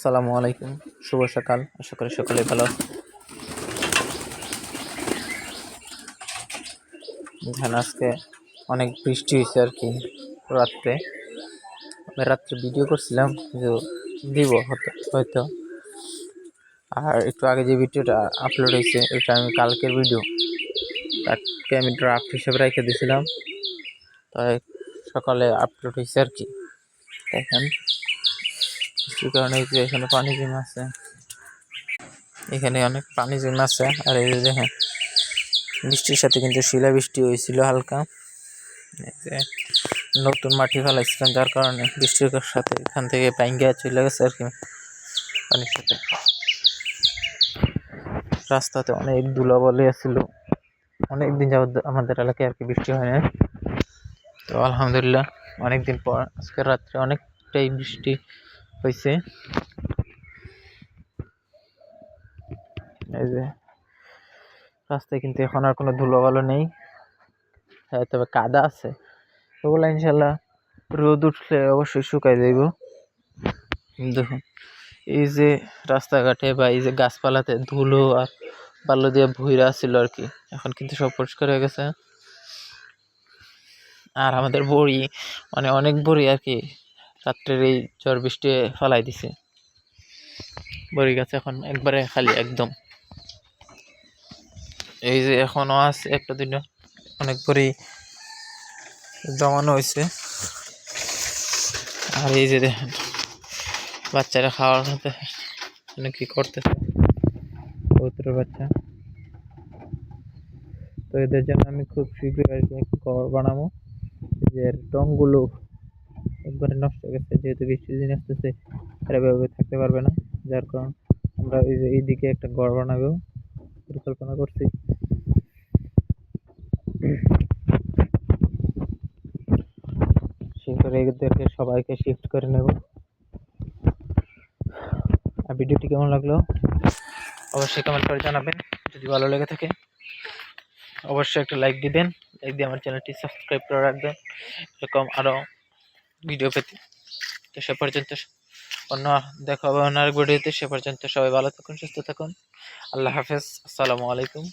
আসসালামু আলাইকুম, শুভ সকাল। আশা করি সকলে ভালো আছেন। এখানে আজকে অনেক বৃষ্টি হয়েছে আর কি। রাত্রে আমি ভিডিও করছিলাম যে দিব হয়তো, আর একটু আগে যে ভিডিওটা আপলোড হয়েছে ওইটা আমি কালকের ভিডিও, তাকে আমি ড্রাফট হিসেবে রেখে দিয়েছিলাম, তাই সকালে আপলোড হয়েছে আর কি। দেখেন বৃষ্টির কারণে যে এখানে পানি জমে আছে, এখানে অনেক পানি জমে আছে। আর এই যে দেখেন বৃষ্টির সাথে কিন্তু শিলাবৃষ্টি হয়েছিল হালকা। নতুন মাটি ফেলাইছিলাম, যার কারণে বৃষ্টির সাথে এখান থেকে পাইঙ্গা চলে গেছে আর কি পানির সাথে। রাস্তাতে অনেক ধুলাবালি ছিল, অনেকদিন যাবত আমাদের এলাকায় আর কি বৃষ্টি হয় না। তো আলহামদুলিল্লাহ অনেকদিন পর আজকে রাত্রে অনেকটাই বৃষ্টি হয়েছে। এই যে রাস্তায় কিন্তু এখন আর কোনো ধুলাবালি নেই, তবে কাদা আছে। ওগুলো ইনশাল্লাহ রোদ উঠলে অবশ্যই শুকাই যাইব। দেখুন এই যে রাস্তাঘাটে বা এই যে গাছপালাতে ধুলো আর বালু দিয়ে ভুইরা ছিল আর কি, এখন কিন্তু সব পরিষ্কার হয়ে গেছে। আর আমাদের বড়ি অনেক বড়ি আর কি রাত্রের এই ঝড় বৃষ্টি ফালাই দিছে। বড়ি গাছ এখন একবারে খালি একদম। এই যে এখনো আছে একটা দুইটা অনেক বড়ি জমানো হয়েছে। আর এই যে দেখেন বাচ্চারা খাওয়ার মধ্যে কি করতেছে, কবুতরের বাচ্চা। তো এদের জন্য আমি খুব শীঘ্রই আর কি একটা ঘর বানাবো। যে টংগুলো একবারে নষ্ট হয়ে গেছে, যেহেতু বৃষ্টির দিন আসতেছে এরা এভাবে থাকতে পারবে না, যার কারণ আমরা এই যে এইদিকে একটা ঘর বানাবো পরিকল্পনা করছি। সেখানে এদেরকে সবাইকে শিফট করে নেব। আর ভিডিওটি কেমন লাগলো অবশ্যই কমেন্ট করে জানাবেন। যদি ভালো লেগে থাকে অবশ্যই একটা লাইক দিবেন, লাইক দিয়ে আমার চ্যানেলটি সাবস্ক্রাইব করে রাখবেন এরকম আরও ভিডিও পেতে। তো সে পর্যন্ত অন্য দেখা হবে অন্য আরেক ভিডিওতে। সে পর্যন্ত সবাই ভালো থাকুন, সুস্থ থাকুন। আল্লাহ হাফেজ, আসসালামু আলাইকুম।